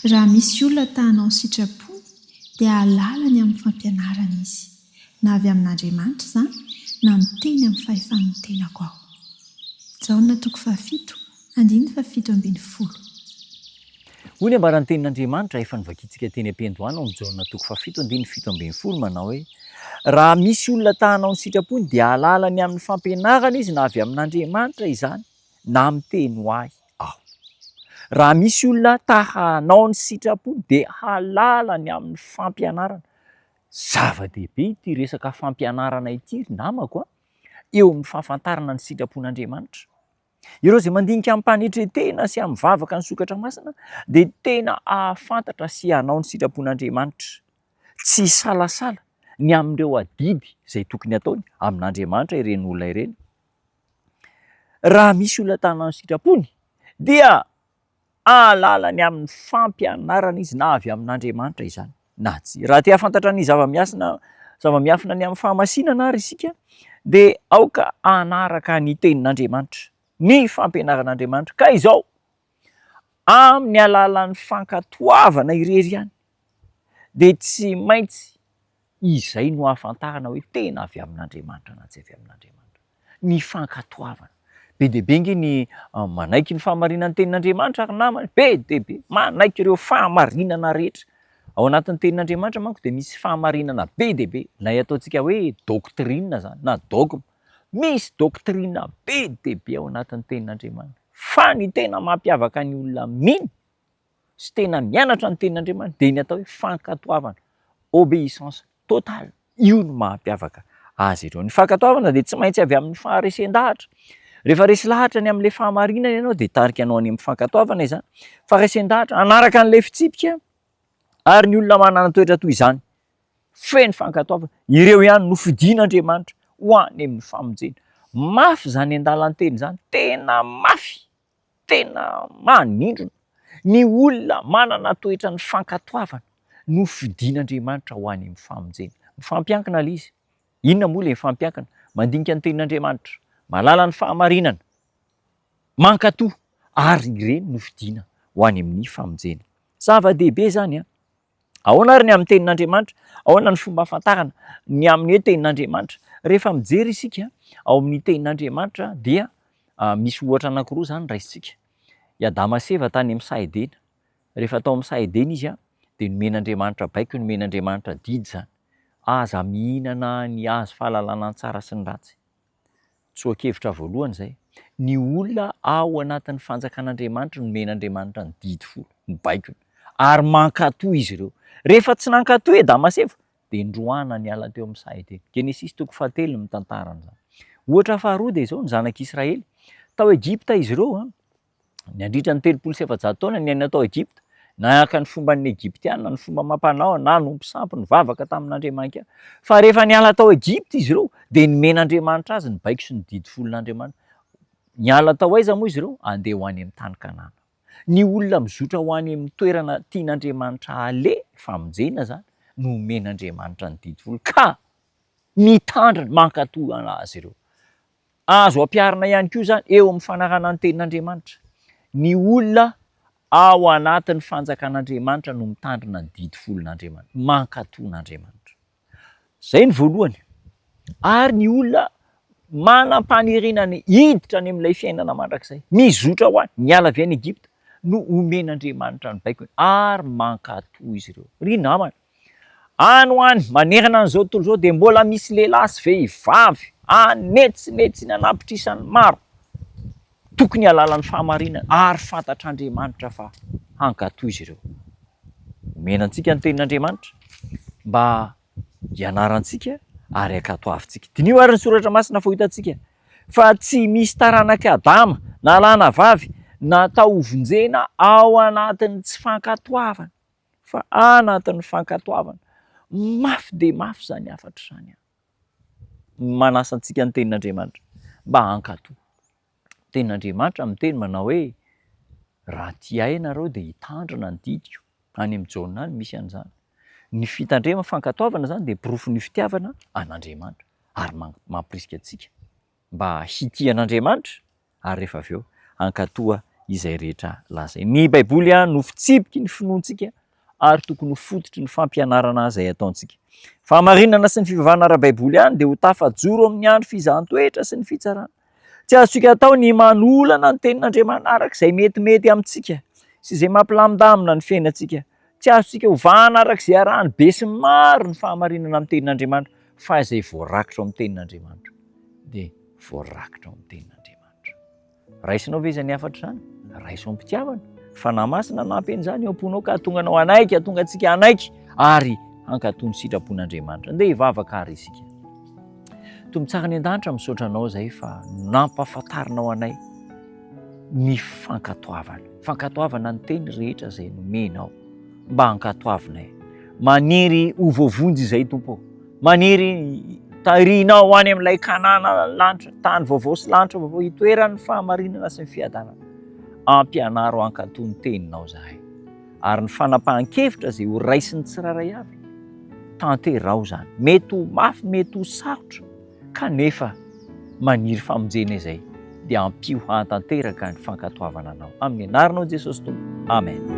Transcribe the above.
Raha misy olona tahanao sitrapony dia alalany amin'ny fampianarana izy, na avy amin'Andriamanitra izany na miteny amin'ny fahefa-mitenako aho. Jaona 7:7-10. Hoy ny ambaran'ny tenin'Andriamanitra efa nivakiantsika teny am-piandohana amin'ny Jaona 7:7 manao hoe raha misy olona tahanao ny sitrapony dia alalany amin'ny fampianarana izy na avy amin'Andriamanitra izany na miteny ho ahy aho. Raha misy olona tahanao ny sitrapony dia alalany amin'ny fampianarana. Zava-dehibe ity resaka fampianarana ity namako eo amin'ny fahafantarana ny sitrapon'Andriamanitra. Ireo izay mandinika amin'ny mpanetretena sy amin'ny vavaka ny sokatra masina dia tena ahafantatra sy hanao ny sitrapon'Andriamanitra. Tsy salasala ny amin'ireo adidy izay tokony ataony amin'Andriamanitra ireny olona ireny. Raha misy olona tahanao ny sitrapony dia alalany amin'ny fampianarana izy na avy amin'Andriamanitra izany na tsy. Raha te hahafantatra ny zava-miafina ny amin'ny fahamasinana ary isika dia aoka anaraka ny tenin'Andriamanitra, ny fampianaran'Andriamanitra. Ka izao amin'ny alalan'ny fankatoavana irery ihany dia tsy maintsy izay no hahafantarana hoe tena avy amin'Andriamanitra na tsy avy amin'Andriamanitra. Ny fankatoavana. Be dia be nge ny manaiky ny fahamarinan'ny tenin'Andriamanitra ary namany, be dia be manaiky ireo fahamarinana rehetra. Ao anatin'ny tenin'Andriamanitra manko dia misy fahamarinana be dia be, ilay ataontsika hoe doctrine zany na dogme. Misy doctrine be dia be ao anatin'ny tenin'Andriamanitra. Fa ny tena mampiavaka ny olona mino sy tena mianatra ny tenin'Andriamanitra dia ny atao hoe fankatoavana, obéissance totale. Io no mampiavaka azy ireo. Ny fankatoavana dia tsy maintsy avy amin'ny faharesen-dahatra. Rehefa resy lahatra ny amin'ilay fahamarinana ianao dia tarika anao any amin'ny fankatoavana izany. Faharesen-dahatra anaraka an'ilay fitsipika ary ny olona manana toetra toy izany feno fankatoavana, ireo ihany nofidian'Andriamanitra ho any amin'ny famonjena. Mafy zany an-dalan'ny teny izany, tena mafy, tena manindrona. Ny olona manana toetra ny fankatoavana nofidian'Andriamanitra ho any amin'ny famonjena. Mifampiankina ilay izy. Inona moa ilay mifampiankina? Mandinika ny tenin'Andriamanitra, malala ny fahamarinana, mankatoa ary ireny nofidiana ho any amin'ny famonjena. Zava-dehibe zany ahoana ary ny amin'ny tenin'Andriamanitra, ahoana ny fomba hafantarana ny amin'ny tenin'Andriamanitra. Rehefa mijery isika ao amin'ny tenin'Andriamanitra dia misy ohatra anankiroa zany raisintsika. I Adama sy Eva tany amin'ny Saedena. Rehefa tao amin'ny Saedena izy dia nomen'Andriamanitra baiko, nomen'Andriamanitra didy zany. Aza mihinana ny hazo fahalalana ny tsara sy ny ratsy. Tsoakevitra voalohany izay. Ny olona ao anatin'ny fanjakan'Andriamanitra nomen'Andriamanitra ny didy folo, ny baikony. Ary mankatoa izy ireo. Rehefa tsy nankatoa Adama sy Eva dia ndroana ny ala teo amin'ny Saedena. Genesis 7 no mitantara an'izany. Ohatra faharoa dia izao ny zanak'Israely. Tao Egypta izy ireo nandritra ny 700 taona ny aina tao Egypta. Nahaka ny fomban'ny Egyptiana, ny fomba amam-panao na nompo sampy ny vavaka tamin'Andriamanitra. Fa rehefa niala tao Egypta izy ireo dia nomen'Andriamanitra azy ny baiko sy ny didy folon'Andriamanitra. Niala tao aiza moa izy ireo? Andeha ho any amin'ny tany Kanana. Ny olona mizotra ho any amin'ny toerana tian'Andriamanitra aleha famonjena zany no omen'Andriamanitra ny didy folo. Ka mitandrina mankatoa azy ireo. Azo ampiarina ihany koa zany eo amin'ny fanarana ny tenin'Andriamanitra. Ny olona ao anatin'ny fanjakan'Andriamanitra no mitandrina ny didy folon'Andriamanitra, mankatoan'Andriamanitra. Zay ny voalohany. Ary ny olona manam-panirinany hiditra any amin'ilay fiainana mandrakizay, mizotra ho any, niala avy any Egypta no omen'Andriamanitra ny baikony ary mankatoa izy ireo. Ry namana, any ho any manerana an'izao tontolo izao dia mbola misy lehilahy sy vehivavy anetsy ny anapitrisany maro. Tokony alalan'ny fahamarinana ary fantatr'Andriamanitra fa hankatoa izy ireo. Omenantsika ny tenin'Andriamanitra mba hianarantsika ary hankatoavintsika. Dinio ary ny soratra masina fohitantsika fa tsy misy taranaka Adama na lahy na vavy natao hovonjena ao anatin'ny tsy fankatoavana, fa anatin'ny fankatoavana. Mafy dia mafy zany afatra izany. Manasa antsika ny tenin'Andriamanitra mba hankatoa. Tenin'Andriamanitra miteny manao hoe raha tia ianareo dia hitandrina ny didiko. Any amin'ny Jaona any misy an'izany. Ny fitandrema fankatoavana zany dia porofo ny fitiavana an'Andriamanitra ary mampirisika antsika mba hitia an'Andriamanitra ary rehefa avy eo hankatoa izay rehetra lazay. Ny baiboly no fitsipiky ny finoantsika ary tokony ho fototry ny fampianarana izay ataontsika. Fahamarinana sy ny fivavahana ara-baiboly ihany dia ho tafajoro amin'ny andro fizahan-toetra sy ny fitsarana. Tsy azontsika atao ny manolana ny tenin'Andriamanitra arak'izay metimety amintsika sy izay mampilamindamina ny fiainantsika. Tsy azontsika hovahana arak'izay arahany be sy maro ny fahamarinana amin'ny tenin'Andriamanitra, fa izay voarakitra ao amin'ny tenin'Andriamanitra dia voarakitra ao amin'ny tenin'Andriamanitra. Raisinao ve izany hafatra izany? Raisao am-pitiavana. Fanahy masina nampy an'izany eo am-ponao ka hahatonga anao hanaiky, hahatonga antsika hanaiky ary hankatony sitrapon'Andriamanitra. Andeha hivavaka ary isika. Tombontsara ny an-danitra misaotra anao izay fa nampahafantarinao anay ny fankatoavana ny teny rehetra izay nomenao mba hankatoavinay. Maniry ho voavonjy izay Tompo, maniry tarihinao ho any amin'ilay Kanana lanitra, tany vaovao sy lanitra vaovao hitoeran'ny fahamarinana sy ny fiadanana. Ampianaro hankatony teninao izahay ary ny fanapahan-kevitra izay ho raisiny tsiraray avy tanterao izany. Mety ho mafy, mety ho sarotra kanefa maniry famonjena izay dia ampio hantanteraka ny fankatoavana anao. Amin'ny anaranao Jesosy Tompo. Amen.